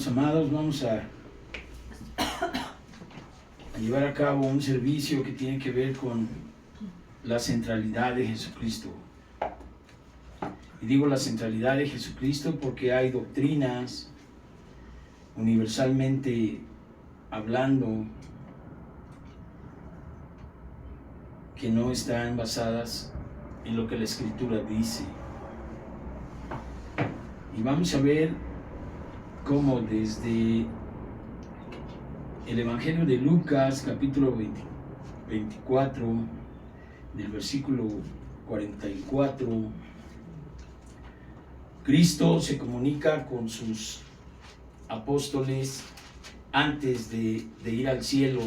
hermanos amados, vamos a llevar a cabo un servicio que tiene que ver con la centralidad de Jesucristo. Y digo la centralidad de Jesucristo porque hay doctrinas, universalmente hablando, que no están basadas en lo que la Escritura dice. Y vamos a ver cómo desde el Evangelio de Lucas, capítulo 24, del versículo 44, Cristo se comunica con sus apóstoles antes de ir al cielo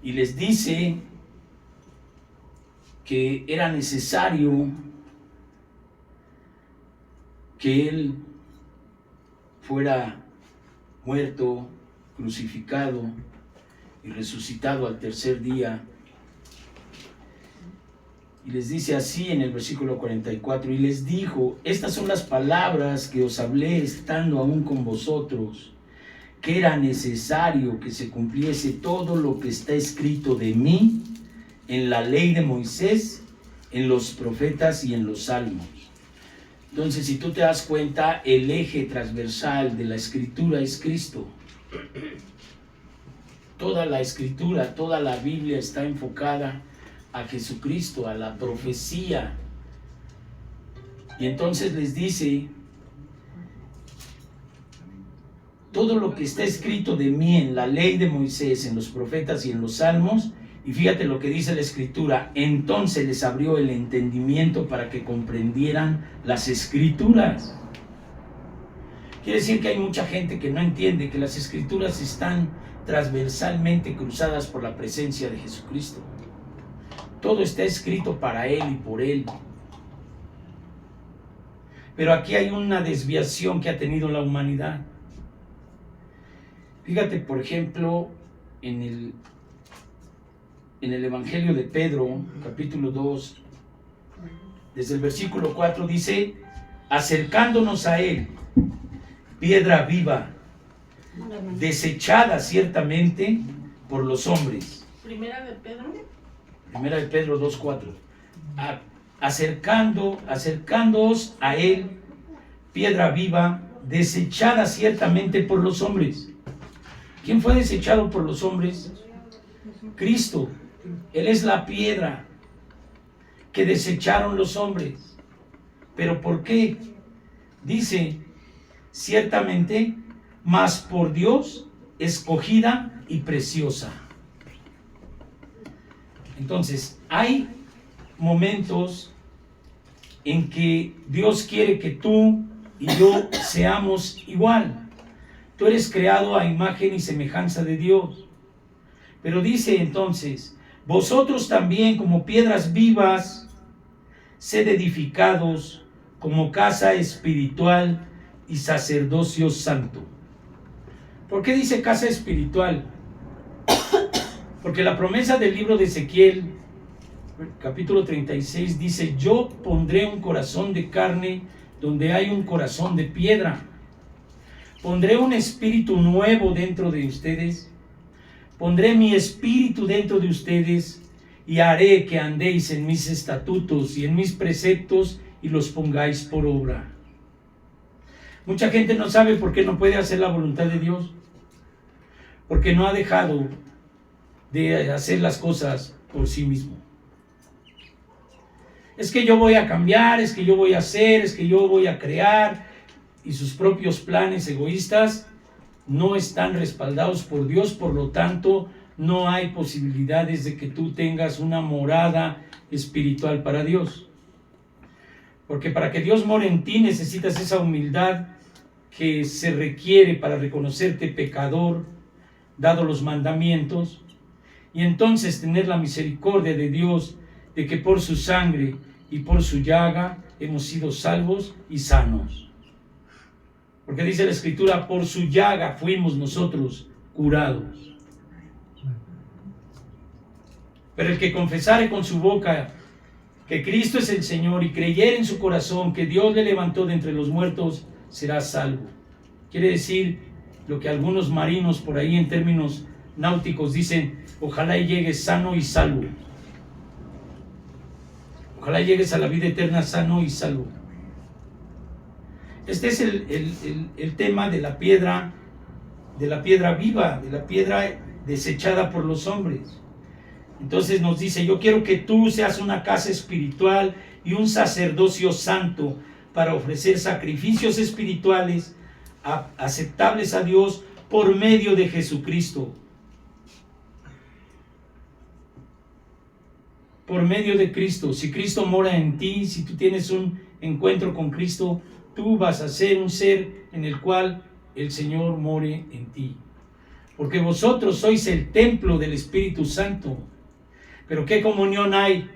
y les dice que era necesario que Él fuera muerto, crucificado y resucitado al tercer día. Y les dice así en el versículo 44, y les dijo: estas son las palabras que os hablé estando aún con vosotros, que era necesario que se cumpliese todo lo que está escrito de mí en la ley de Moisés, en los profetas y en los salmos. Entonces, si tú te das cuenta, el eje transversal de la Escritura es Cristo. Toda la Escritura, toda la Biblia está enfocada a Jesucristo, a la profecía. Y entonces les dice: todo lo que está escrito de mí en la ley de Moisés, en los profetas y en los salmos. Y fíjate lo que dice la Escritura: entonces les abrió el entendimiento para que comprendieran las Escrituras. Quiere decir que hay mucha gente que no entiende que las Escrituras están transversalmente cruzadas por la presencia de Jesucristo. Todo está escrito para Él y por Él. Pero aquí hay una desviación que ha tenido la humanidad. Fíjate, por ejemplo, en el Evangelio de Pedro, capítulo 2, desde el versículo 4 dice: acercándonos a Él, piedra viva, desechada ciertamente por los hombres. Primera de Pedro 2:4. Acercándoos a Él, piedra viva, desechada ciertamente por los hombres. ¿Quién fue desechado por los hombres? Cristo. Él es la piedra que desecharon los hombres. ¿Pero por qué? Dice: ciertamente, mas por Dios escogida y preciosa. Entonces, hay momentos en que Dios quiere que tú y yo seamos igual. Tú eres creado a imagen y semejanza de Dios. Pero dice entonces: vosotros también, como piedras vivas, sed edificados como casa espiritual y sacerdocio santo. ¿Por qué dice casa espiritual? Porque la promesa del libro de Ezequiel, capítulo 36, dice: yo pondré un corazón de carne donde hay un corazón de piedra. Pondré un espíritu nuevo dentro de ustedes. Pondré mi espíritu dentro de ustedes y haré que andéis en mis estatutos y en mis preceptos y los pongáis por obra. Mucha gente no sabe por qué no puede hacer la voluntad de Dios. Porque no ha dejado de hacer las cosas por sí mismo. Es que yo voy a cambiar, es que yo voy a hacer, es que yo voy a crear. Y sus propios planes egoístas no están respaldados por Dios, por lo tanto, no hay posibilidades de que tú tengas una morada espiritual para Dios. Porque para que Dios more en ti necesitas esa humildad que se requiere para reconocerte pecador, dado los mandamientos, y entonces tener la misericordia de Dios de que por su sangre y por su llaga hemos sido salvos y sanos. Porque dice la Escritura: por su llaga fuimos nosotros curados. Pero el que confesare con su boca que Cristo es el Señor y creyere en su corazón que Dios le levantó de entre los muertos, será salvo. Quiere decir lo que algunos marinos por ahí en términos náuticos dicen: ojalá y llegues sano y salvo. Ojalá llegues a la vida eterna sano y salvo. Este es el tema de la piedra viva, de la piedra desechada por los hombres. Entonces nos dice: yo quiero que tú seas una casa espiritual y un sacerdocio santo para ofrecer sacrificios espirituales aceptables a Dios por medio de Jesucristo. Por medio de Cristo. Si Cristo mora en ti, si tú tienes un encuentro con Cristo, tú vas a ser un ser en el cual el Señor more en ti. Porque vosotros sois el templo del Espíritu Santo. Pero ¿qué comunión hay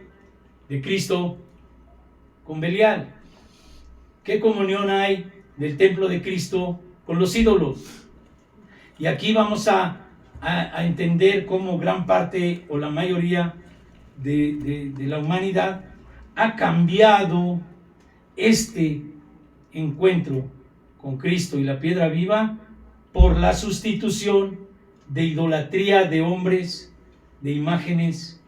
de Cristo con Belial? ¿Qué comunión hay del templo de Cristo con los ídolos? Y aquí vamos a entender cómo gran parte o la mayoría de la humanidad ha cambiado este encuentro con Cristo y la piedra viva por la sustitución de idolatría de hombres, de imágenes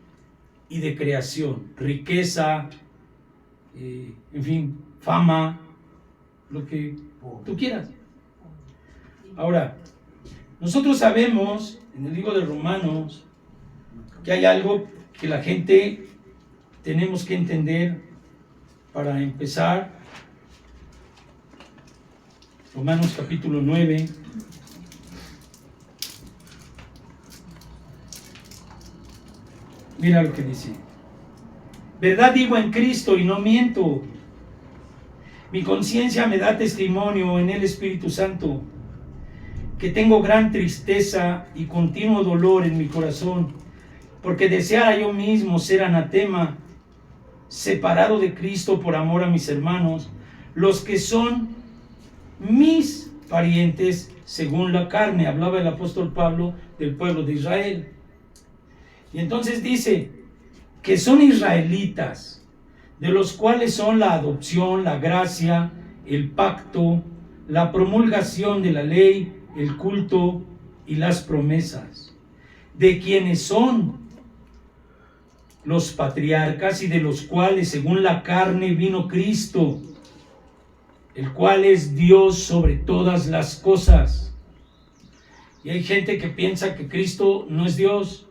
y de creación, riqueza, en fin, fama, lo que tú quieras. Ahora, nosotros sabemos en el libro de Romanos que hay algo que la gente tenemos que entender para empezar. Romanos capítulo 9. Mira lo que dice: verdad digo en Cristo y no miento. Mi conciencia me da testimonio en el Espíritu Santo que tengo gran tristeza y continuo dolor en mi corazón, porque deseara yo mismo ser anatema, separado de Cristo por amor a mis hermanos, los que son mis parientes según la carne. Hablaba el apóstol Pablo del pueblo de Israel. Y entonces dice que son israelitas, de los cuales son la adopción, la gracia, el pacto, la promulgación de la ley, el culto y las promesas, de quienes son los patriarcas y de los cuales según la carne vino Cristo, el cual es Dios sobre todas las cosas. Y hay gente que piensa que Cristo no es Dios.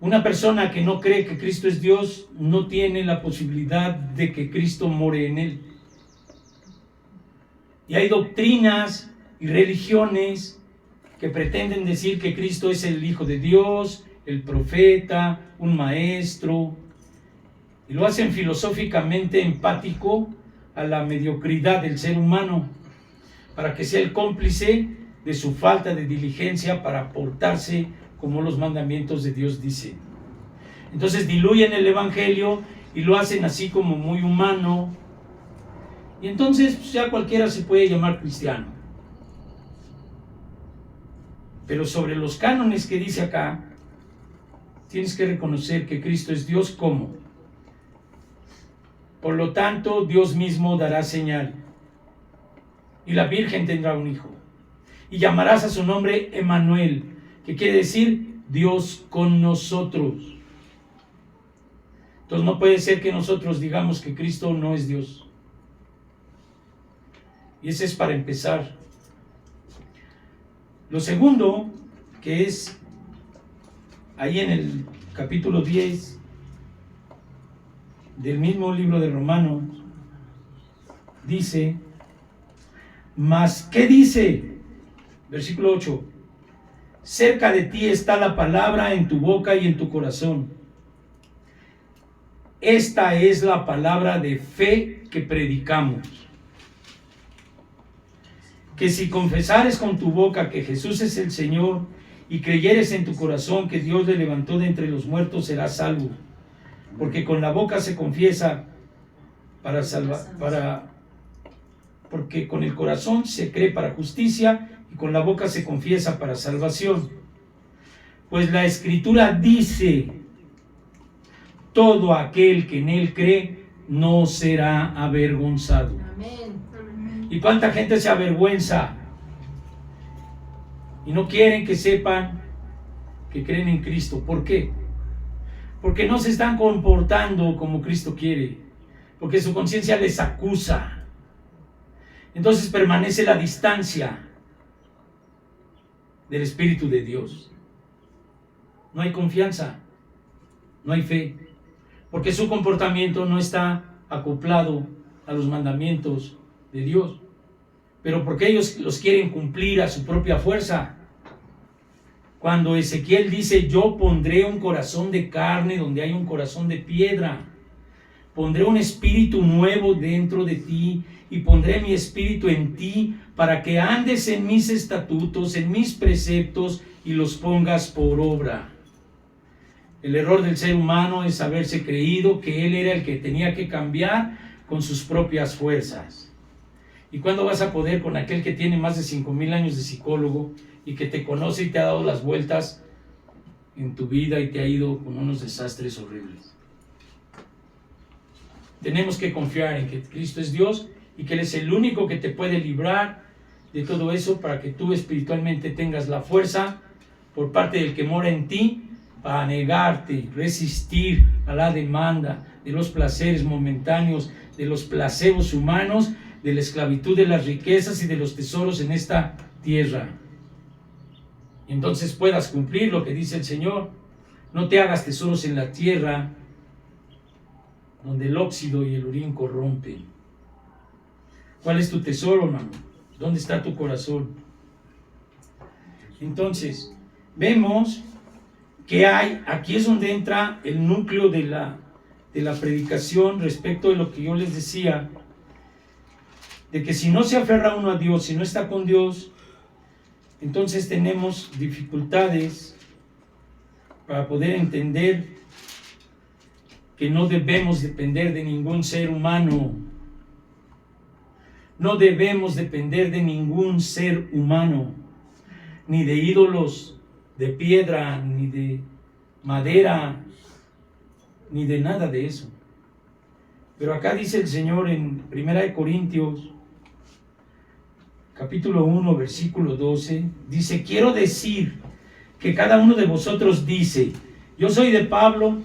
Una persona que no cree que Cristo es Dios no tiene la posibilidad de que Cristo more en él. Y hay doctrinas y religiones que pretenden decir que Cristo es el Hijo de Dios, el profeta, un maestro, y lo hacen filosóficamente empático a la mediocridad del ser humano, para que sea el cómplice de su falta de diligencia para portarse como los mandamientos de Dios dicen. Entonces diluyen el evangelio y lo hacen así como muy humano, y entonces pues, ya cualquiera se puede llamar cristiano. Pero sobre los cánones que dice acá, tienes que reconocer que Cristo es Dios. ¿Cómo? Por lo tanto, Dios mismo dará señal, y la Virgen tendrá un hijo, y llamarás a su nombre Emmanuel, que quiere decir Dios con nosotros. Entonces no puede ser que nosotros digamos que Cristo no es Dios. Y ese es para empezar. Lo segundo, que es ahí en el capítulo 10 del mismo libro de Romanos, dice: mas ¿qué dice? Versículo 8: cerca de ti está la palabra, en tu boca y en tu corazón. Esta es la palabra de fe que predicamos. Que si confesares con tu boca que Jesús es el Señor y creyeres en tu corazón que Dios le levantó de entre los muertos, serás salvo. Porque con la boca se confiesa porque con el corazón se cree para justicia y con la boca se confiesa para salvación. Pues la Escritura dice: todo aquel que en él cree no será avergonzado. Amén. ¿Y cuánta gente se avergüenza? Y no quieren que sepan que creen en Cristo. ¿Por qué? Porque no se están comportando como Cristo quiere. Porque su conciencia les acusa. Entonces permanece la distancia del Espíritu de Dios. No hay confianza, no hay fe, porque su comportamiento no está acoplado a los mandamientos de Dios, pero porque ellos los quieren cumplir a su propia fuerza. Cuando Ezequiel dice: yo pondré un corazón de carne donde hay un corazón de piedra, pondré un espíritu nuevo dentro de ti y pondré mi espíritu en ti para que andes en mis estatutos, en mis preceptos y los pongas por obra. El error del ser humano es haberse creído que él era el que tenía que cambiar con sus propias fuerzas. ¿Y cuándo vas a poder con aquel que tiene más de 5,000 años de psicólogo y que te conoce y te ha dado las vueltas en tu vida y te ha ido con unos desastres horribles? Tenemos que confiar en que Cristo es Dios y que Él es el único que te puede librar de todo eso para que tú espiritualmente tengas la fuerza por parte del que mora en ti para negarte, resistir a la demanda de los placeres momentáneos, de los placebos humanos, de la esclavitud de las riquezas y de los tesoros en esta tierra. Y entonces puedas cumplir lo que dice el Señor: no te hagas tesoros en la tierra, donde el óxido y el orín corrompen. ¿Cuál es tu tesoro, hermano? ¿Dónde está tu corazón? Entonces, vemos que aquí es donde entra el núcleo de la predicación respecto de lo que yo les decía, de que si no se aferra uno a Dios, si no está con Dios, entonces tenemos dificultades para poder entender que no debemos depender de ningún ser humano. No debemos depender de ningún ser humano, ni de ídolos de piedra, ni de madera, ni de nada de eso. Pero acá dice el Señor en 1 Corintios, capítulo 1, versículo 12, dice: quiero decir que cada uno de vosotros dice: yo soy de Pablo,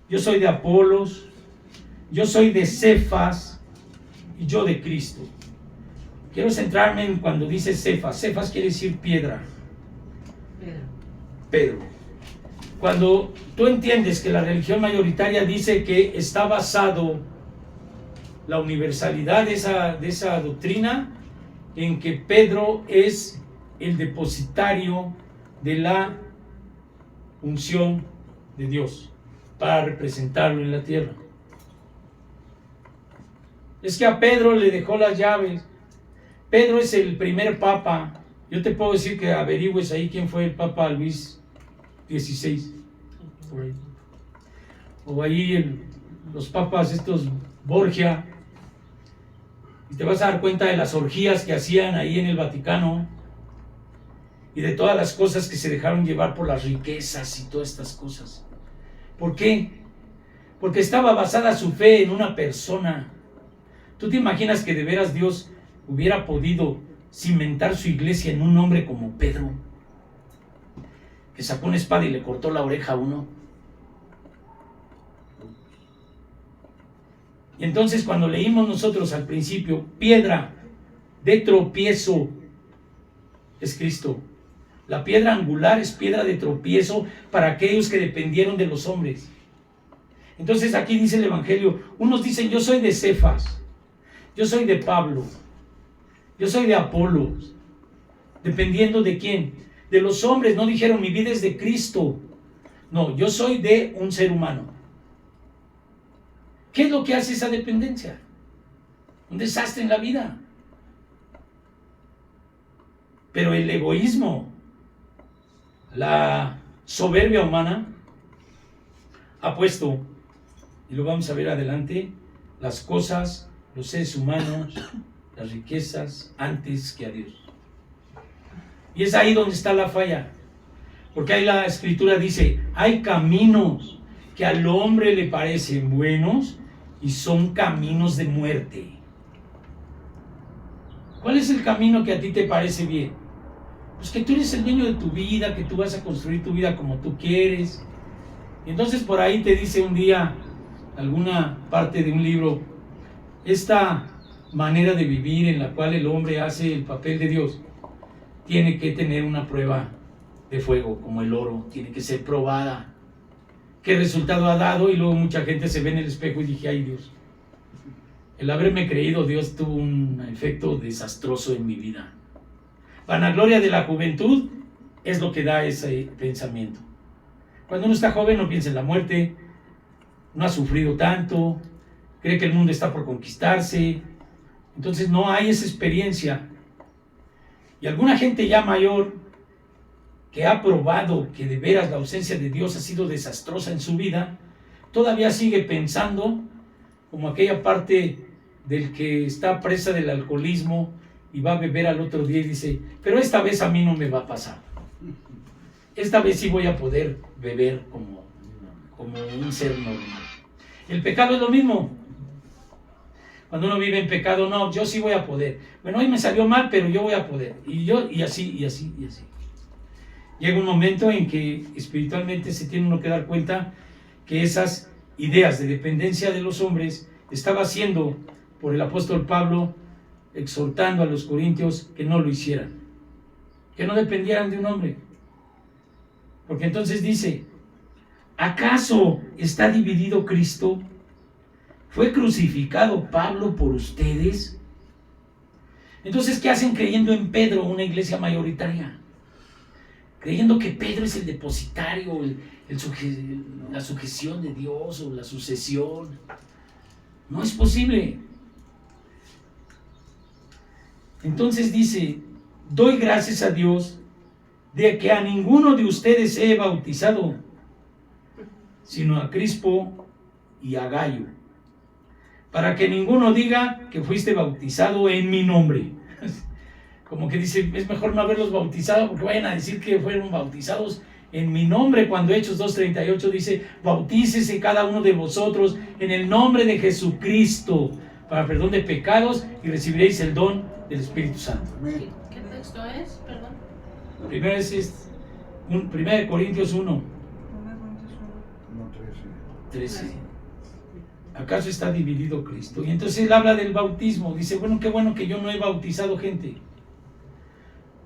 yo soy de Apolos, yo soy de Cefas y yo de Cristo. Quiero centrarme en cuando dice Cefas. Cefas quiere decir piedra. Pedro. Cuando tú entiendes que la religión mayoritaria dice que está basado la universalidad de esa doctrina en que Pedro es el depositario de la unción de Dios para representarlo en la tierra. Es que a Pedro le dejó las llaves. Pedro es el primer papa. Yo te puedo decir que averigües ahí quién fue el Papa Luis XVI. Por ahí. O ahí los papas estos Borgia. Y te vas a dar cuenta de las orgías que hacían ahí en el Vaticano. Y de todas las cosas que se dejaron llevar por las riquezas y todas estas cosas. ¿Por qué? Porque estaba basada su fe en una persona. ¿Tú te imaginas que de veras Dios hubiera podido cimentar su iglesia en un hombre como Pedro, que sacó una espada y le cortó la oreja a uno? Y entonces cuando leímos nosotros al principio, piedra de tropiezo es Cristo. La piedra angular es piedra de tropiezo para aquellos que dependieron de los hombres. Entonces aquí dice el Evangelio, unos dicen: yo soy de Cefas, yo soy de Pablo, yo soy de Apolos. ¿Dependiendo de quién? De los hombres. No dijeron: mi vida es de Cristo. No, yo soy de un ser humano. ¿Qué es lo que hace esa dependencia? Un desastre en la vida. Pero el egoísmo, la soberbia humana, ha puesto, y lo vamos a ver adelante, las cosas, los seres humanos, las riquezas antes que a Dios. Y es ahí donde está la falla, porque ahí la Escritura dice: hay caminos que al hombre le parecen buenos y son caminos de muerte. ¿Cuál es el camino que a ti te parece bien? Pues que tú eres el dueño de tu vida, que tú vas a construir tu vida como tú quieres. Y entonces por ahí te dice un día, alguna parte de un libro, esta manera de vivir en la cual el hombre hace el papel de Dios, tiene que tener una prueba de fuego, como el oro, tiene que ser probada. ¿Qué resultado ha dado? Y luego mucha gente se ve en el espejo y dije, ay Dios, el haberme creído Dios tuvo un efecto desastroso en mi vida. Vanagloria de la juventud es lo que da ese pensamiento. Cuando uno está joven no piensa en la muerte, no ha sufrido tanto, cree que el mundo está por conquistarse, entonces no hay esa experiencia. Y alguna gente ya mayor que ha probado que de veras la ausencia de Dios ha sido desastrosa en su vida, todavía sigue pensando como aquella parte del que está presa del alcoholismo y va a beber al otro día y dice, pero esta vez a mí no me va a pasar. Esta vez sí voy a poder beber como un ser normal. El pecado es lo mismo. Cuando uno vive en pecado, no, yo sí voy a poder. Bueno, hoy me salió mal, pero yo voy a poder. Y así. Llega un momento en que espiritualmente se tiene uno que dar cuenta que esas ideas de dependencia de los hombres estaba haciendo por el apóstol Pablo, exhortando a los corintios que no lo hicieran, que no dependieran de un hombre. Porque entonces dice, ¿acaso está dividido Cristo? ¿Fue crucificado Pablo por ustedes? Entonces, ¿qué hacen creyendo en Pedro, una iglesia mayoritaria? Creyendo que Pedro es el depositario, la sujeción de Dios o la sucesión. No es posible. Entonces dice, doy gracias a Dios de que a ninguno de ustedes he bautizado, sino a Crispo y a Gayo, para que ninguno diga que fuiste bautizado en mi nombre. Como que dice, es mejor no haberlos bautizado porque vayan a decir que fueron bautizados en mi nombre, cuando Hechos 2:38 dice, bautícese cada uno de vosotros en el nombre de Jesucristo para perdón de pecados y recibiréis el don del Espíritu Santo. ¿Qué texto es? Perdón. Primero es 1 Corintios 1, 13. ¿Acaso está dividido Cristo? Y entonces él habla del bautismo. Dice, bueno, qué bueno que yo no he bautizado gente.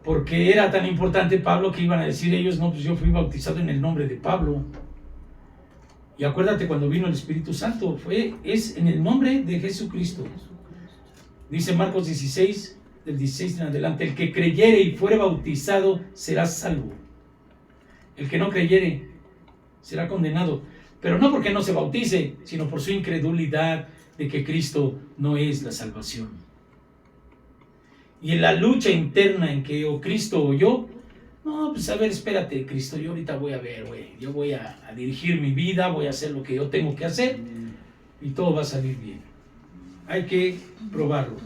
Porque era tan importante Pablo que iban a decir ellos, no, pues yo fui bautizado en el nombre de Pablo. Y acuérdate cuando vino el Espíritu Santo, es en el nombre de Jesucristo. Dice Marcos 16, del 16 en adelante, el que creyere y fuere bautizado será salvo. El que no creyere será condenado. Pero no porque no se bautice, sino por su incredulidad de que Cristo no es la salvación. Y en la lucha interna en que o Cristo o yo, no, pues a ver, espérate, Cristo, yo ahorita voy a ver, yo voy a dirigir mi vida, voy a hacer lo que yo tengo que hacer y todo va a salir bien. Hay que probarlo.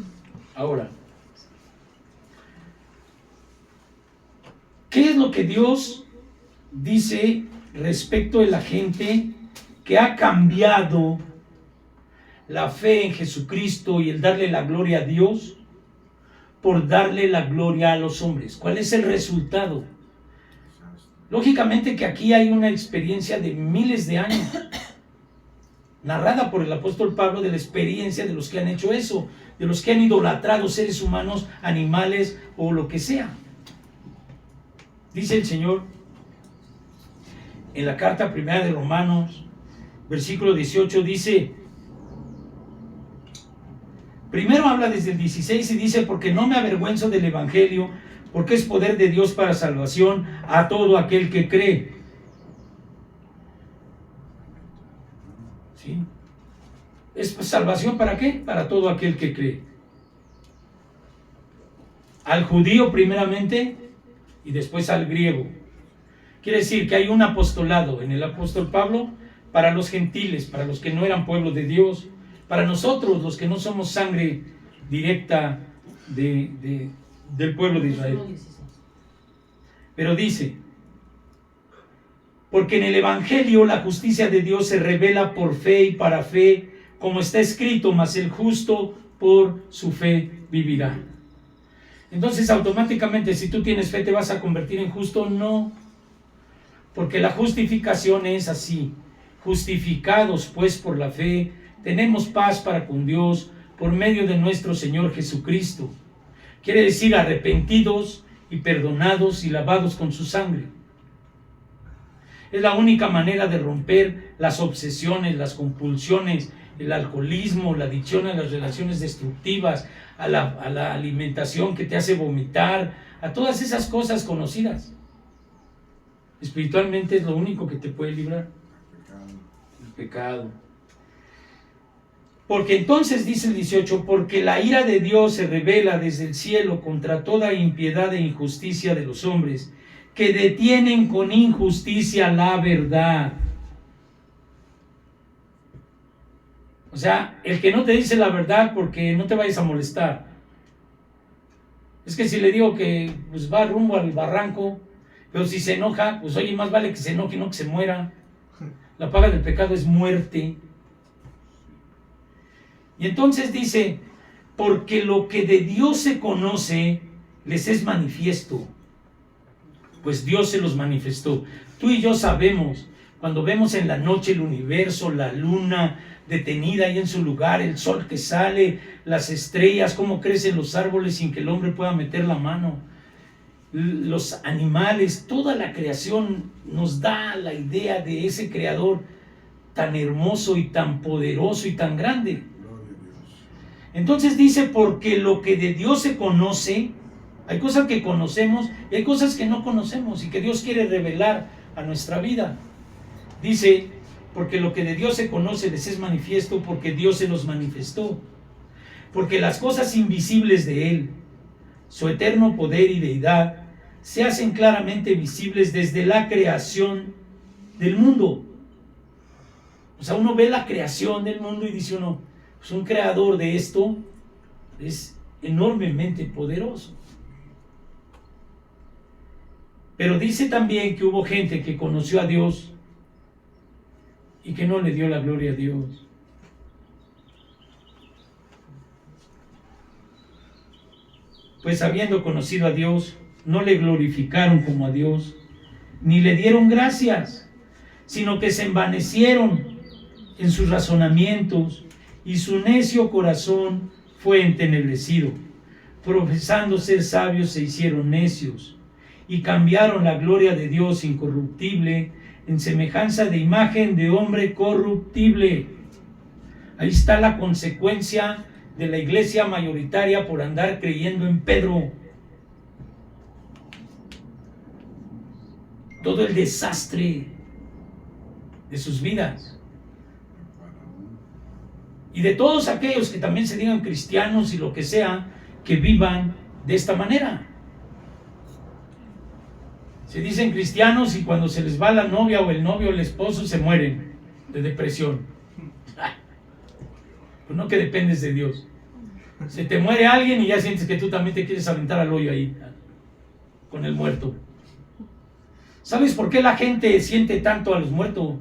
Ahora, ¿qué es lo que Dios dice respecto de la gente que ha cambiado la fe en Jesucristo y el darle la gloria a Dios por darle la gloria a los hombres? ¿Cuál es el resultado? Lógicamente que aquí hay una experiencia de miles de años, narrada por el apóstol Pablo, de la experiencia de los que han hecho eso, de los que han idolatrado seres humanos, animales o lo que sea. Dice el Señor en la carta primera de Romanos, versículo 18, dice, primero habla desde el 16 y dice, porque no me avergüenzo del Evangelio, porque es poder de Dios para salvación a todo aquel que cree. ¿Sí? ¿Es salvación para qué? Para todo aquel que cree. Al judío primeramente y después al griego. Quiere decir que hay un apostolado en el apóstol Pablo para los gentiles, para los que no eran pueblo de Dios, para nosotros, los que no somos sangre directa del pueblo de Israel. Pero dice, porque en el Evangelio la justicia de Dios se revela por fe y para fe, como está escrito, mas el justo por su fe vivirá. Entonces automáticamente si tú tienes fe te vas a convertir en justo. No, porque la justificación es así: justificados pues por la fe tenemos paz para con Dios por medio de nuestro Señor Jesucristo. Quiere decir arrepentidos y perdonados y lavados con su sangre. Es la única manera de romper las obsesiones, las compulsiones, el alcoholismo, la adicción a las relaciones destructivas, a la alimentación que te hace vomitar, a todas esas cosas conocidas. Espiritualmente es lo único que te puede librar. El pecado. Porque entonces dice el 18, porque la ira de Dios se revela desde el cielo contra toda impiedad e injusticia de los hombres, que detienen con injusticia la verdad. O sea, el que no te dice la verdad porque no te vayas a molestar. Es que si le digo que pues, va rumbo al barranco, pero si se enoja, pues oye, más vale que se enoje y no que se muera. La paga del pecado es muerte. Y entonces dice, porque lo que de Dios se conoce les es manifiesto, pues Dios se los manifestó. Tú y yo sabemos, cuando vemos en la noche el universo, la luna detenida ahí en su lugar, el sol que sale, las estrellas, cómo crecen los árboles sin que el hombre pueda meter la mano, los animales, toda la creación nos da la idea de ese creador tan hermoso y tan poderoso y tan grande. Entonces dice, porque lo que de Dios se conoce, hay cosas que conocemos y hay cosas que no conocemos y que Dios quiere revelar a nuestra vida. Dice, porque lo que de Dios se conoce les es manifiesto, porque Dios se los manifestó. Porque las cosas invisibles de Él, su eterno poder y deidad, se hacen claramente visibles desde la creación del mundo. O sea, uno ve la creación del mundo y dice uno, pues un creador de esto es enormemente poderoso. Pero dice también que hubo gente que conoció a Dios y que no le dio la gloria a Dios. Pues habiendo conocido a Dios, no le glorificaron como a Dios, ni le dieron gracias, sino que se envanecieron en sus razonamientos, y su necio corazón fue entenebrecido. Profesando ser sabios, se hicieron necios, y cambiaron la gloria de Dios incorruptible en semejanza de imagen de hombre corruptible. Ahí está la consecuencia de la iglesia mayoritaria por andar creyendo en Pedro. Todo el desastre de sus vidas. Y de todos aquellos que también se digan cristianos y lo que sea, que vivan de esta manera. Se dicen cristianos y cuando se les va la novia o el novio o el esposo se mueren de depresión. Pues no, que dependes de Dios. Se te muere alguien y ya sientes que tú también te quieres aventar al hoyo ahí con el muerto. ¿Sabes por qué la gente siente tanto a los muertos?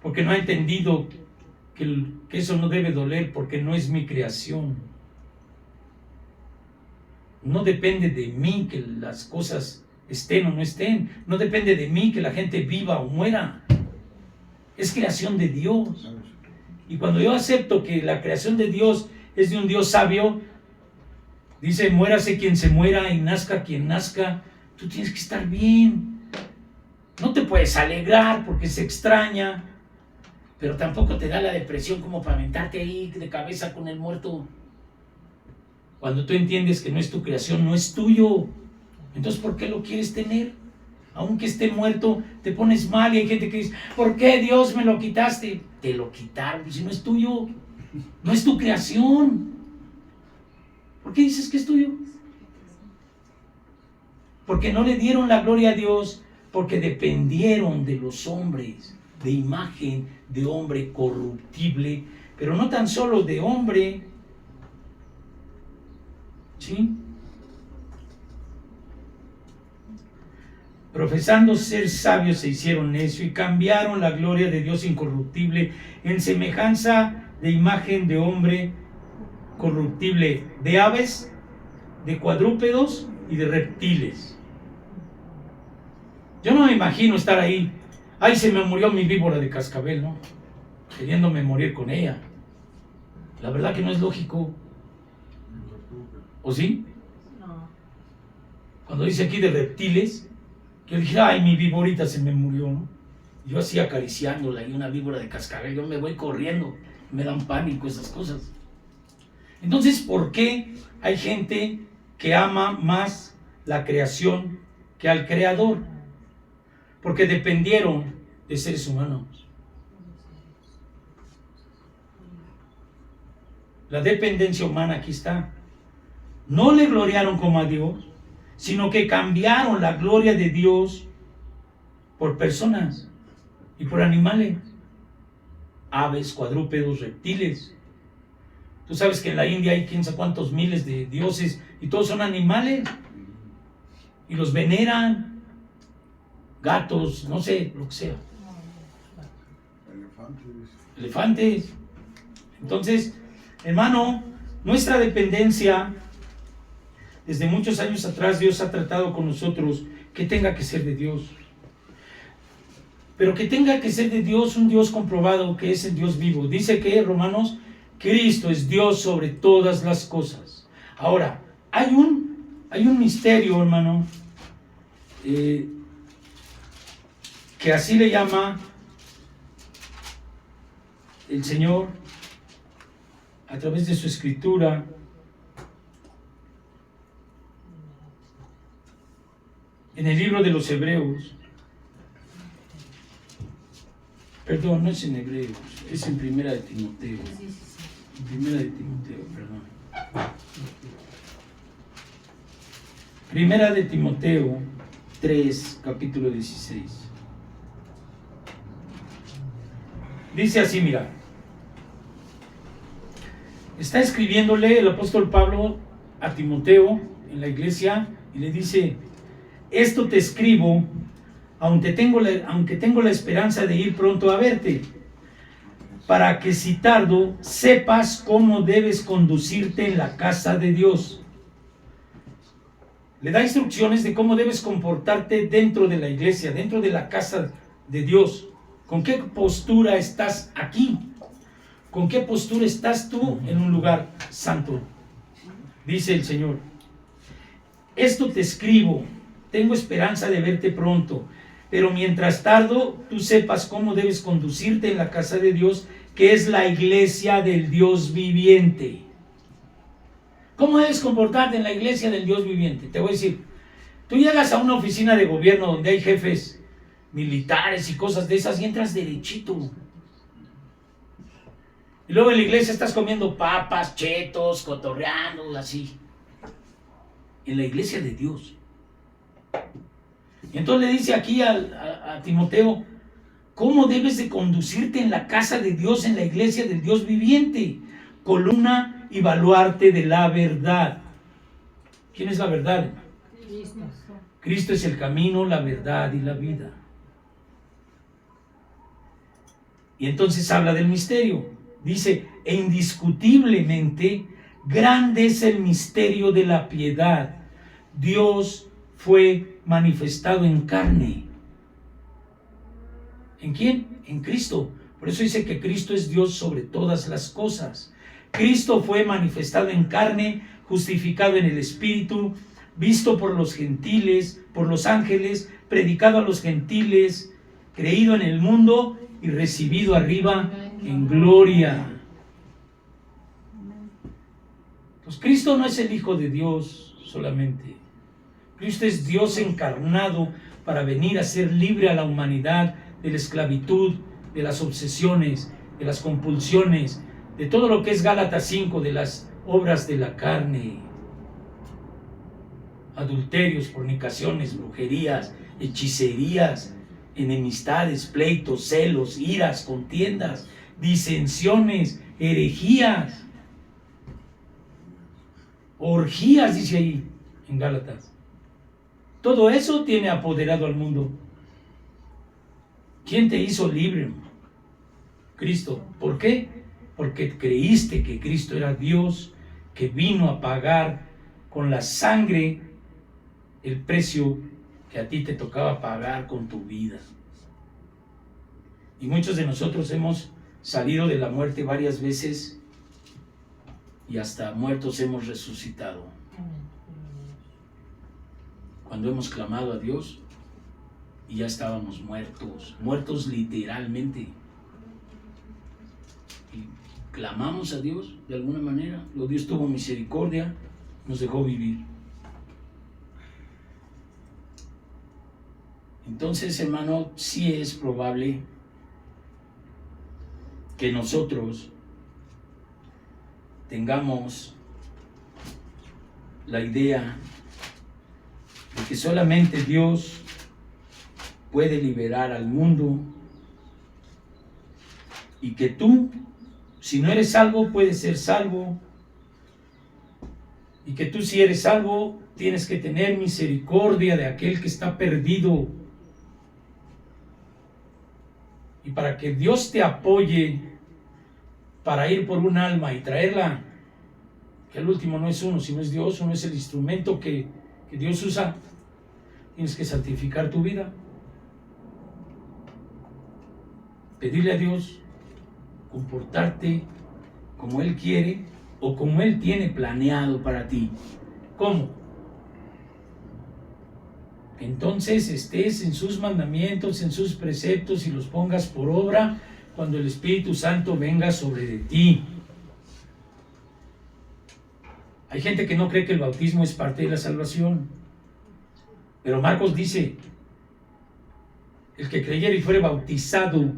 Porque no ha entendido que eso no debe doler, porque no es mi creación. No depende de mí que las cosas estén o no estén. No depende de mí que la gente viva o muera. Es creación de Dios. Y cuando yo acepto que la creación de Dios es de un Dios sabio, dice, muérase quien se muera y nazca quien nazca, tú tienes que estar bien. No te puedes alegrar porque se extraña, pero tampoco te da la depresión como para aventarte ahí de cabeza con el muerto. Cuando tú entiendes que no es tu creación, no es tuyo, entonces ¿por qué lo quieres tener? Aunque esté muerto, te pones mal y hay gente que dice, ¿por qué Dios me lo quitaste? Te lo quitaron, si no es tuyo, no es tu creación. ¿Por qué dices que es tuyo? Porque no le dieron la gloria a Dios, porque dependieron de los hombres, de imagen de hombre corruptible, pero no tan solo de hombre, ¿sí? Profesando ser sabios se hicieron necios y cambiaron la gloria de Dios incorruptible en semejanza de imagen de hombre corruptible, de aves, de cuadrúpedos y de reptiles. Yo no me imagino estar ahí. Ay, se me murió mi víbora de cascabel, ¿no? Queriéndome morir con ella. La verdad que no es lógico. ¿O sí? No. Cuando dice aquí de reptiles, yo dije, ay, mi víborita se me murió, ¿no? Yo así acariciándola y una víbora de cascabel, yo me voy corriendo, me dan pánico esas cosas. Entonces, ¿por qué hay gente que ama más la creación que al creador? Porque dependieron de seres humanos. La dependencia humana aquí está. No le gloriaron como a Dios, sino que cambiaron la gloria de Dios por personas y por animales, aves, cuadrúpedos, reptiles. Tú sabes que en la India hay quién sabe cuántos miles de dioses y todos son animales y los veneran, gatos, no sé, lo que sea. Elefantes. Entonces, hermano, nuestra dependencia, desde muchos años atrás Dios ha tratado con nosotros que tenga que ser de Dios. Pero que tenga que ser de Dios, un Dios comprobado que es el Dios vivo. Dice que, Romanos, Cristo es Dios sobre todas las cosas. Ahora, hay un misterio, hermano, que así le llama el Señor a través de su escritura. En el libro de los Hebreos, perdón, no es en Hebreos, es en Primera de Timoteo. Primera de Timoteo, perdón. Primera de Timoteo 3, capítulo 16. Dice así, mira. Está escribiéndole el apóstol Pablo a Timoteo en la iglesia y le dice: esto te escribo, aunque tengo la esperanza de ir pronto a verte, para que si tardo, sepas cómo debes conducirte en la casa de Dios. Le da instrucciones de cómo debes comportarte dentro de la iglesia, dentro de la casa de Dios. ¿Con qué postura estás aquí? ¿Con qué postura estás tú en un lugar santo? Dice el Señor: esto te escribo, tengo esperanza de verte pronto, pero mientras tardo, tú sepas cómo debes conducirte en la casa de Dios, que es la iglesia del Dios viviente. ¿Cómo debes comportarte en la iglesia del Dios viviente? Te voy a decir, tú llegas a una oficina de gobierno donde hay jefes militares y cosas de esas y entras derechito. Y luego en la iglesia estás comiendo papas, chetos, cotorreando, así. En la iglesia de Dios. Y entonces le dice aquí a Timoteo, ¿cómo debes de conducirte en la casa de Dios, en la iglesia del Dios viviente? Columna y baluarte de la verdad. ¿Quién es la verdad? Cristo. Cristo es el camino, la verdad y la vida. Y entonces habla del misterio. Dice, e indiscutiblemente grande es el misterio de la piedad. Dios fue manifestado en carne. ¿En quién? En Cristo. Por eso dice que Cristo es Dios sobre todas las cosas. Cristo fue manifestado en carne, justificado en el Espíritu, visto por los gentiles, por los ángeles, predicado a los gentiles, creído en el mundo y recibido arriba en gloria. Pues Cristo no es el Hijo de Dios solamente. Cristo es Dios encarnado para venir a ser libre a la humanidad de la esclavitud, de las obsesiones, de las compulsiones, de todo lo que es Gálatas 5, de las obras de la carne. Adulterios, fornicaciones, brujerías, hechicerías, enemistades, pleitos, celos, iras, contiendas, disensiones, herejías, orgías, dice ahí en Gálatas. Todo eso tiene apoderado al mundo. ¿Quién te hizo libre? Cristo. ¿Por qué? Porque creíste que Cristo era Dios, que vino a pagar con la sangre el precio que a ti te tocaba pagar con tu vida. Y muchos de nosotros hemos salido de la muerte varias veces y hasta muertos hemos resucitado. Cuando hemos clamado a Dios y ya estábamos muertos literalmente. Y clamamos a Dios de alguna manera, Dios tuvo misericordia, nos dejó vivir. Entonces, hermano, sí es probable que nosotros tengamos la idea de que solamente Dios puede liberar al mundo y que tú, si no eres salvo, puedes ser salvo, y que tú, si eres salvo, tienes que tener misericordia de aquel que está perdido. Y para que Dios te apoye para ir por un alma y traerla, que al último no es uno, sino es Dios, uno es el instrumento que Dios usa, tienes que santificar tu vida, pedirle a Dios comportarte como Él quiere o como Él tiene planeado para ti. ¿Cómo? Entonces estés en sus mandamientos, en sus preceptos y los pongas por obra cuando el Espíritu Santo venga sobre de ti. Hay gente que no cree que el bautismo es parte de la salvación, pero Marcos dice: el que creyere y fuere bautizado.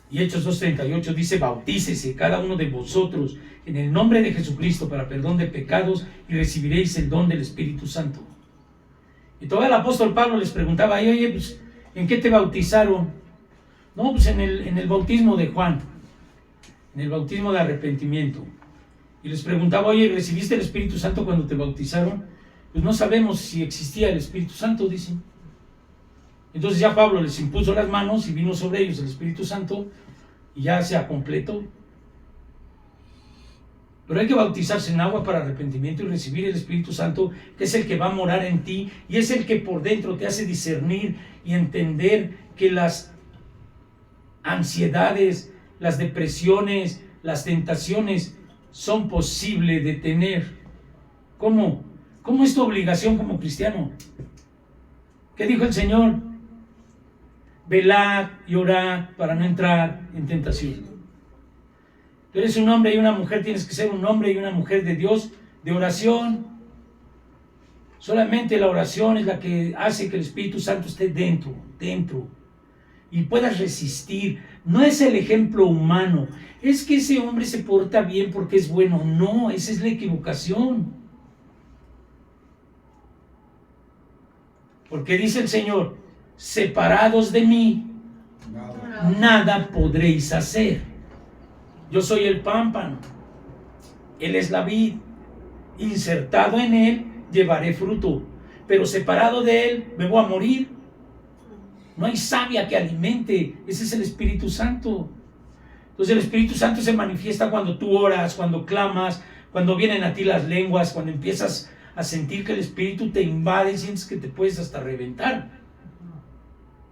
Y Hechos 2:38 dice: bautícese cada uno de vosotros en el nombre de Jesucristo para perdón de pecados y recibiréis el don del Espíritu Santo. Y todavía el apóstol Pablo les preguntaba: oye, pues, ¿en qué te bautizaron? No, pues en el bautismo de Juan, en el bautismo de arrepentimiento. Y les preguntaba: oye, ¿recibiste el Espíritu Santo cuando te bautizaron? Pues no sabemos si existía el Espíritu Santo, dicen. Entonces ya Pablo les impuso las manos y vino sobre ellos el Espíritu Santo y ya se completó. Pero hay que bautizarse en agua para arrepentimiento y recibir el Espíritu Santo, que es el que va a morar en ti y es el que por dentro te hace discernir y entender que las ansiedades, las depresiones, las tentaciones son posibles de tener. ¿Cómo? ¿Cómo es tu obligación como cristiano? ¿Qué dijo el Señor? Velad y orad para no entrar en tentación. Tú eres un hombre y una mujer, tienes que ser un hombre y una mujer de Dios, de oración. Solamente la oración es la que hace que el Espíritu Santo esté dentro, y puedas resistir. No es el ejemplo humano, es que ese hombre se porta bien porque es bueno. No, esa es la equivocación. Porque dice el Señor: separados de mí, nada podréis hacer. Yo soy el pámpano, Él es la vid, insertado en Él llevaré fruto, pero separado de Él me voy a morir. No hay savia que alimente, ese es el Espíritu Santo. Entonces el Espíritu Santo se manifiesta cuando tú oras, cuando clamas, cuando vienen a ti las lenguas, cuando empiezas a sentir que el Espíritu te invade y sientes que te puedes hasta reventar.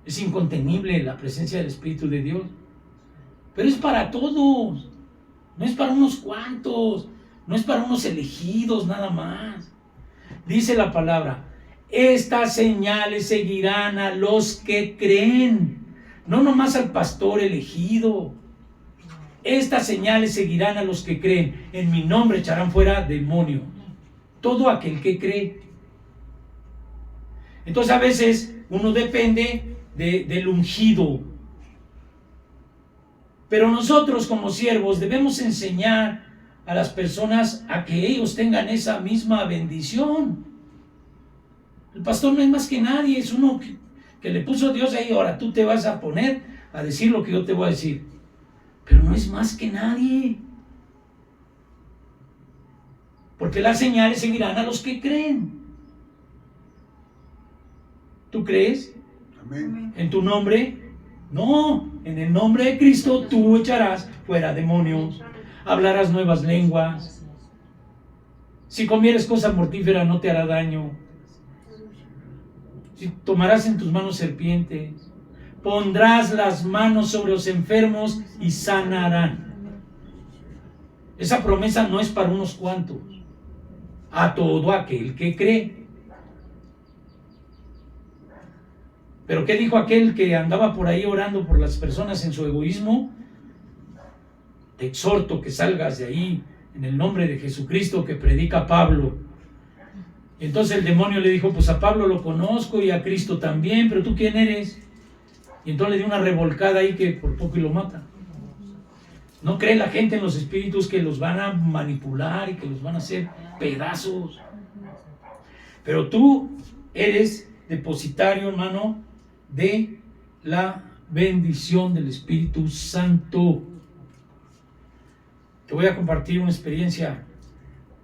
Es incontenible la presencia del Espíritu de Dios. Pero es para todos, no es para unos cuantos, no es para unos elegidos nada más. Dice la palabra: estas señales seguirán a los que creen, no nomás al pastor elegido. Estas señales seguirán a los que creen. En mi nombre echarán fuera demonios. Todo aquel que cree. Entonces a veces uno depende del ungido. Pero nosotros como siervos debemos enseñar a las personas a que ellos tengan esa misma bendición. El pastor no es más que nadie, es uno que le puso Dios ahí. Ahora tú te vas a poner a decir lo que yo te voy a decir, pero no es más que nadie. Porque las señales seguirán a los que creen. ¿Tú crees? Amén. ¿En tu nombre? No, en el nombre de Cristo tú echarás fuera demonios, hablarás nuevas lenguas. Si comieres cosa mortífera no te hará daño. Si tomarás en tus manos serpientes, pondrás las manos sobre los enfermos y sanarán. Esa promesa no es para unos cuantos, a todo aquel que cree. Pero ¿qué dijo aquel que andaba por ahí orando por las personas en su egoísmo? Te exhorto que salgas de ahí en el nombre de Jesucristo que predica Pablo. Entonces el demonio le dijo, pues a Pablo lo conozco y a Cristo también, pero ¿tú quién eres? Y entonces le dio una revolcada ahí que por poco y lo mata. No cree la gente en los espíritus que los van a manipular y que los van a hacer pedazos. Pero tú eres depositario, hermano, de la bendición del Espíritu Santo. Te voy a compartir una experiencia.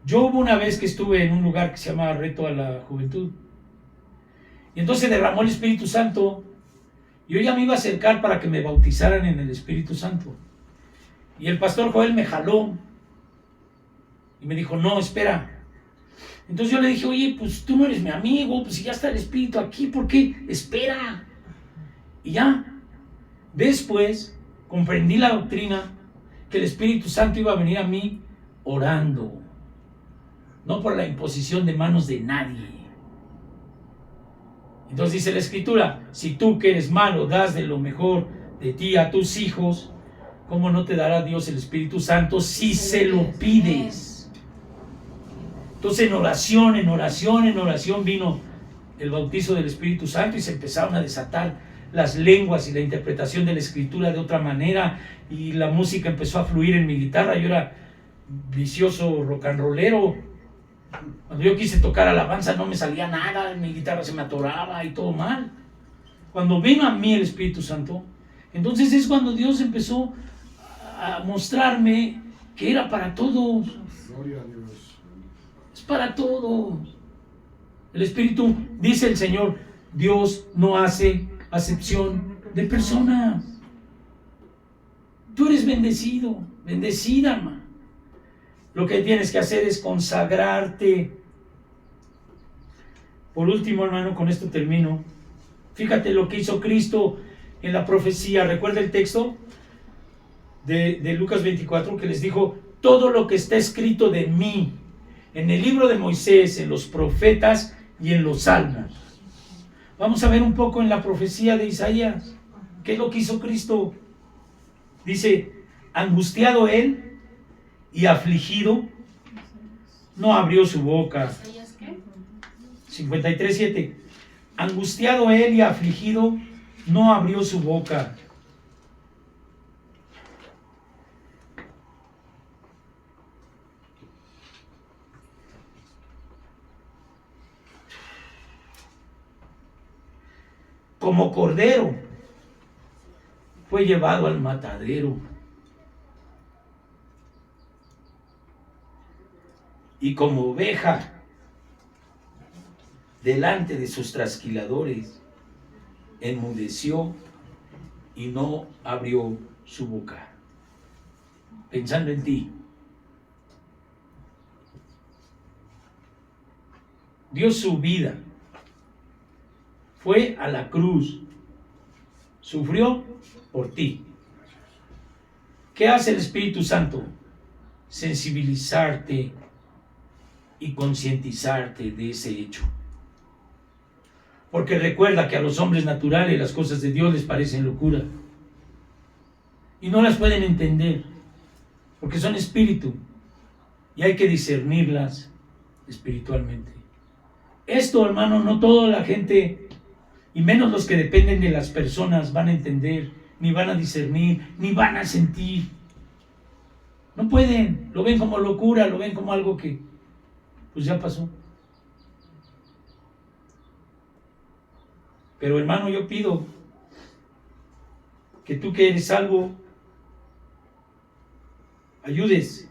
Yo hubo una vez que estuve en un lugar que se llama Reto a la Juventud. Y entonces derramó el Espíritu Santo. Yo ya me iba a acercar para que me bautizaran en el Espíritu Santo. Y el pastor Joel me jaló. Y me dijo, no, espera. Entonces yo le dije, oye, pues tú no eres mi amigo. Pues si ya está el Espíritu aquí, ¿por qué? Espera. Y ya. Después comprendí la doctrina que el Espíritu Santo iba a venir a mí orando. No por la imposición de manos de nadie. Entonces dice la Escritura, si tú que eres malo das de lo mejor de ti a tus hijos, ¿cómo no te dará Dios el Espíritu Santo si se lo pides? Entonces en oración vino el bautizo del Espíritu Santo y se empezaron a desatar las lenguas y la interpretación de la Escritura de otra manera y la música empezó a fluir en mi guitarra. Yo era vicioso rock and rollero. Cuando yo quise tocar alabanza no me salía nada, mi guitarra se me atoraba y todo mal. Cuando vino a mí el Espíritu Santo, entonces es cuando Dios empezó a mostrarme que era para todos. Gloria a Dios. Es para todos. El Espíritu, dice el Señor, Dios no hace acepción de personas. Tú eres bendecido, bendecida, hermano. Lo que tienes que hacer es consagrarte. Por último, hermano, con esto termino. Fíjate lo que hizo Cristo en la profecía. ¿Recuerda el texto de Lucas 24 que les dijo, todo lo que está escrito de mí en el libro de Moisés, en los profetas y en los salmos? Vamos a ver un poco en la profecía de Isaías. ¿Qué es lo que hizo Cristo? Dice, angustiado él y afligido, no abrió su boca. ¿Isaías qué? 53:7. Angustiado él y afligido, no abrió su boca. Como cordero fue llevado al matadero. Y como oveja delante de sus trasquiladores, enmudeció y no abrió su boca. Pensando en ti, dio su vida, fue a la cruz, sufrió por ti. ¿Qué hace el Espíritu Santo? Sensibilizarte y concientizarte de ese hecho. Porque recuerda que a los hombres naturales las cosas de Dios les parecen locura y no las pueden entender porque son espíritu y hay que discernirlas espiritualmente. Esto, hermano, no toda la gente y menos los que dependen de las personas van a entender, ni van a discernir, ni van a sentir. No pueden, lo ven como locura, lo ven como algo que pues ya pasó. Pero hermano, yo pido que tú que eres salvo, ayudes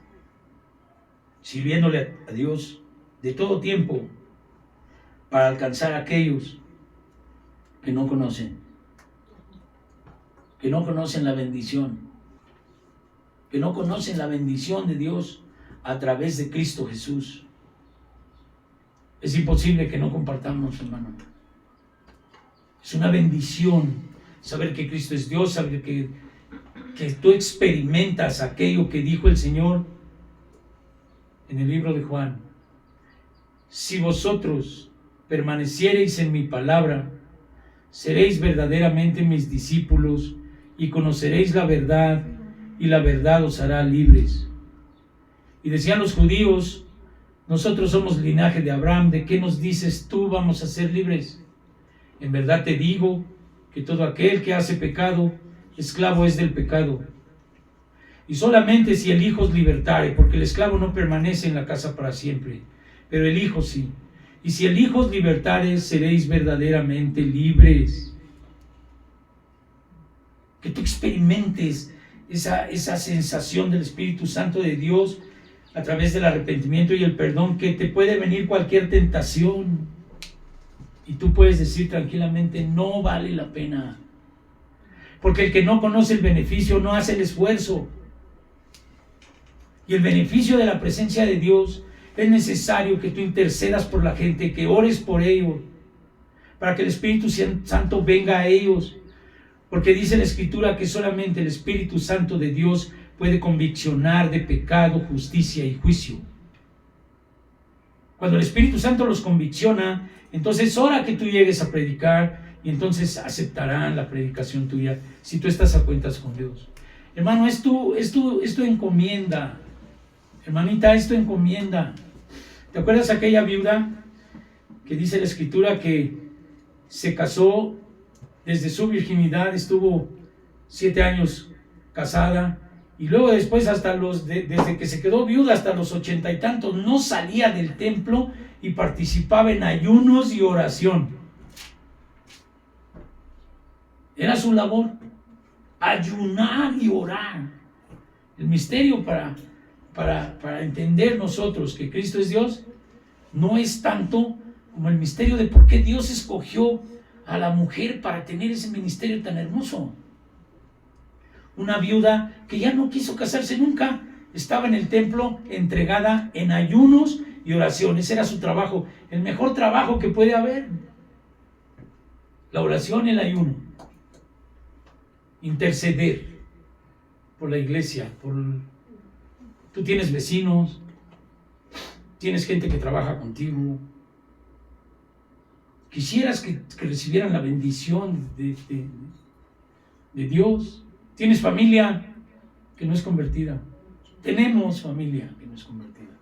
sirviéndole a Dios de todo tiempo para alcanzar a aquellos que no conocen la bendición, que no conocen la bendición de Dios a través de Cristo Jesús. Es imposible que no compartamos, hermano. Es una bendición saber que Cristo es Dios, saber que tú experimentas aquello que dijo el Señor en el libro de Juan. Si vosotros permaneciereis en mi palabra, seréis verdaderamente mis discípulos y conoceréis la verdad, y la verdad os hará libres. Y decían los judíos: nosotros somos linaje de Abraham, ¿de qué nos dices tú vamos a ser libres? En verdad te digo que todo aquel que hace pecado, esclavo es del pecado. Y solamente si el Hijo os libertare, porque el esclavo no permanece en la casa para siempre, pero el Hijo sí. Y si el Hijo os libertare, seréis verdaderamente libres. Que tú experimentes esa sensación del Espíritu Santo de Dios a través del arrepentimiento y el perdón, que te puede venir cualquier tentación y tú puedes decir tranquilamente: no vale la pena, porque el que no conoce el beneficio no hace el esfuerzo. Y el beneficio de la presencia de Dios es necesario que tú intercedas por la gente, que ores por ellos, para que el Espíritu Santo venga a ellos, porque dice la Escritura que solamente el Espíritu Santo de Dios puede conviccionar de pecado, justicia y juicio. Cuando el Espíritu Santo los convicciona, entonces ora que tú llegues a predicar, y entonces aceptarán la predicación tuya si tú estás a cuentas con Dios. Hermano, es tu encomienda. Hermanita, es tu encomienda. ¿Te acuerdas aquella viuda que dice la Escritura que se casó desde su virginidad, estuvo 7 años casada, y luego después desde que se quedó viuda hasta los 80 y tantos, no salía del templo y participaba en ayunos y oración? Era su labor, ayunar y orar. El misterio para entender nosotros que Cristo es Dios no es tanto como el misterio de por qué Dios escogió a la mujer para tener ese ministerio tan hermoso. Una viuda que ya no quiso casarse nunca, estaba en el templo entregada en ayunos y oraciones. Ese era su trabajo, el mejor trabajo que puede haber: la oración y el ayuno. Interceder por la iglesia, tú tienes vecinos, tienes gente que trabaja contigo. Quisieras que recibieran la bendición de Dios. Tienes familia que no es convertida. Tenemos familia que no es convertida.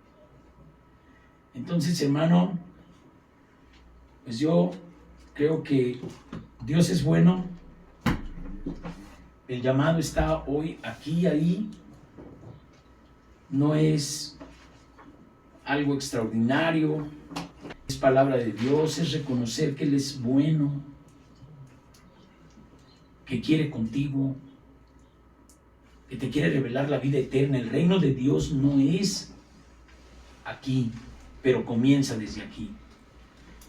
Entonces, hermano, pues yo creo que Dios es bueno. El llamado está hoy aquí, ahí. No es algo extraordinario. Es palabra de Dios, es reconocer que Él es bueno, que quiere contigo, que te quiere revelar la vida eterna. El reino de Dios no es aquí, pero comienza desde aquí.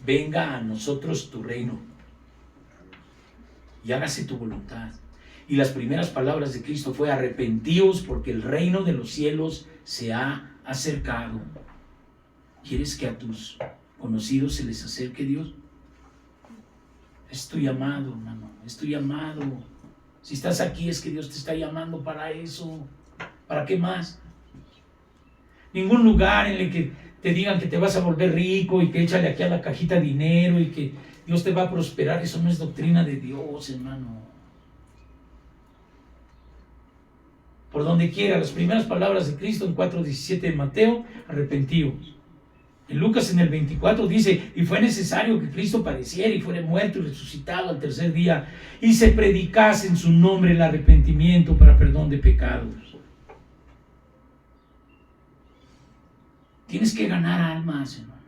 Venga a nosotros tu reino y hágase tu voluntad. Y las primeras palabras de Cristo fue: arrepentíos, porque el reino de los cielos se ha acercado. ¿Quieres que a tus conocidos se les acerque Dios? Es tu llamado, hermano, es tu llamado. Si estás aquí es que Dios te está llamando para eso. ¿Para qué más? Ningún lugar en el que te digan que te vas a volver rico y que échale aquí a la cajita dinero y que Dios te va a prosperar. Eso no es doctrina de Dios, hermano. Por donde quiera, las primeras palabras de Cristo en 4:17 de Mateo: arrepentíos. En Lucas, en el 24, dice: y fue necesario que Cristo padeciera y fuera muerto y resucitado al tercer día, y se predicase en su nombre el arrepentimiento para perdón de pecados. Tienes que ganar almas, hermano.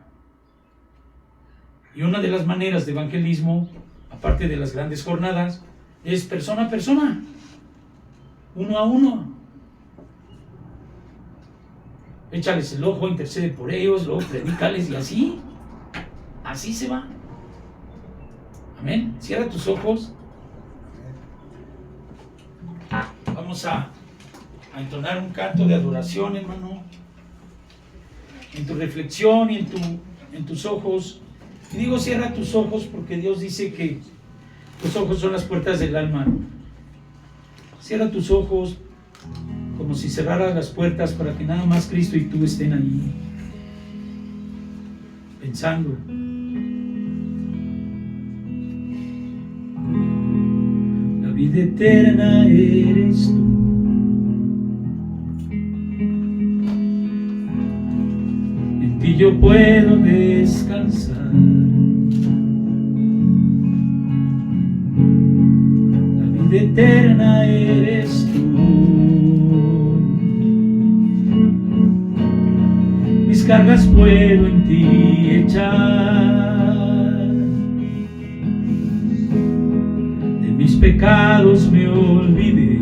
Y una de las maneras de evangelismo, aparte de las grandes jornadas, es persona a persona, uno a uno. Échales el ojo, intercede por ellos, luego predícales, y así se va. Amén. Cierra tus ojos. Vamos a entonar un canto de adoración, hermano. En tu reflexión y en tus ojos. Y digo cierra tus ojos porque Dios dice que los ojos son las puertas del alma. Cierra tus ojos como si cerraras las puertas para que nada más Cristo y tú estén allí pensando. La vida eterna eres tú. En ti yo puedo descansar. La vida eterna eres tú. Mis cargas puedo en ti echar, de mis pecados me olvidé,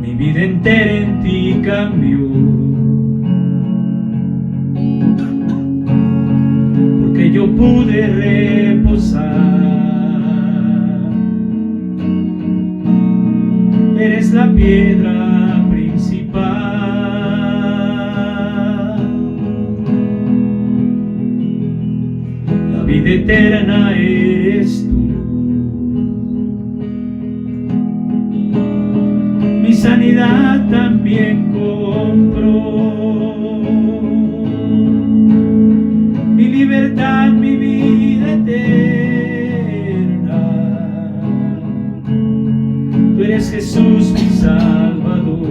mi vida entera en ti cambió, porque yo pude reposar. Eres la piedra principal, la vida eterna eres tú. Mi sanidad también compró, mi libertad, mi vida eterna. Tú eres Jesús, mi Salvador.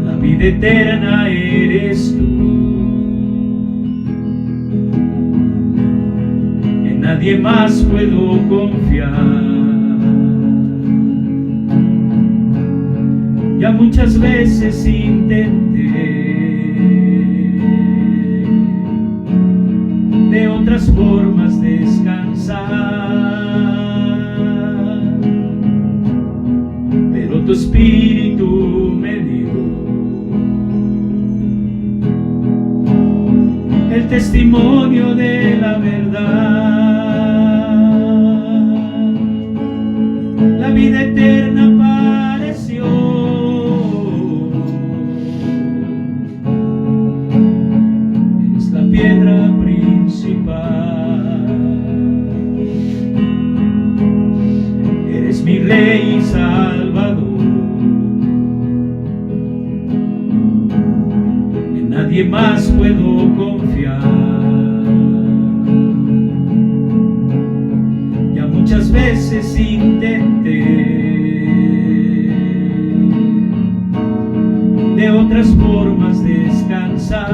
La vida eterna eres tú. En nadie más puedo confiar. Ya muchas veces intenté de otras formas descansar, pero tu espíritu me dio el testimonio de la verdad. La vida eterna apareció, es la piedra principal. Eres mi Rey y Salvador. En nadie más puedo confiar. Ya muchas veces intenté de otras formas descansar,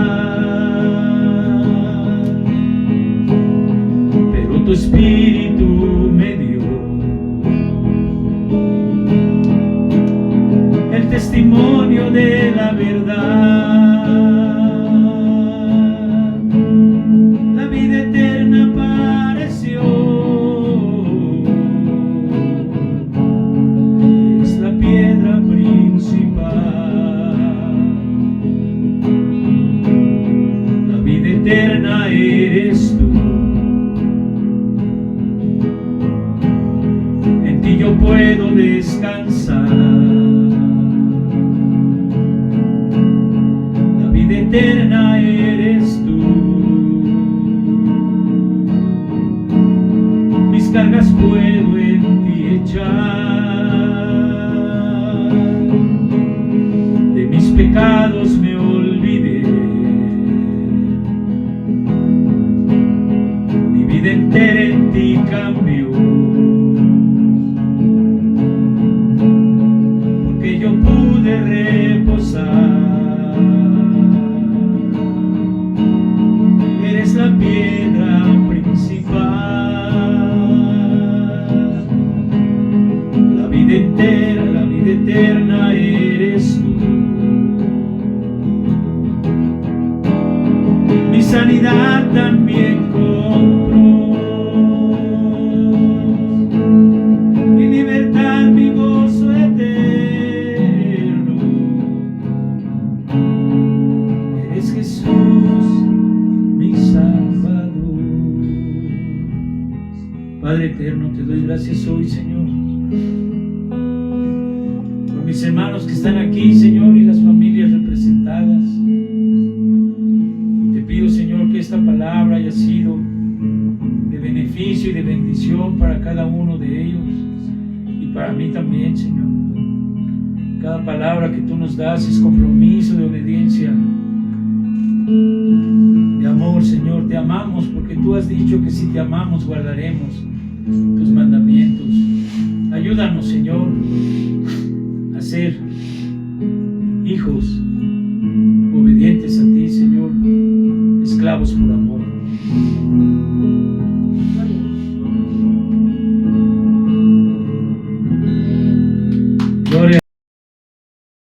pero tu espíritu me dio el testimonio de la verdad. La vida eterna apareció, es la piedra principal. La vida eterna eres tú. En ti yo puedo descansar. La vida eterna eres tú. Mis cargas puedo en ti echar, de mis pecados me olvidé, mi vida entera en ti cambió, porque yo pude reposar. Eres la piedra principal. La vida eterna eres tú. Mi sanidad también compró, mi libertad, mi gozo eterno. Eres Jesús, mi Salvador. Padre eterno, te doy gracias hoy, Señor, por mis hermanos que están aquí, Señor, y las familias representadas. Te pido, Señor, que esta palabra haya sido de beneficio y de bendición para cada uno de ellos y para mí también, Señor. Cada palabra que tú nos das es compromiso de obediencia, de amor, Señor. Te amamos porque tú has dicho que si te amamos guardaremos tus mandamientos. Ayúdanos, Señor, a ser hijos obedientes a ti, Señor, esclavos por amor.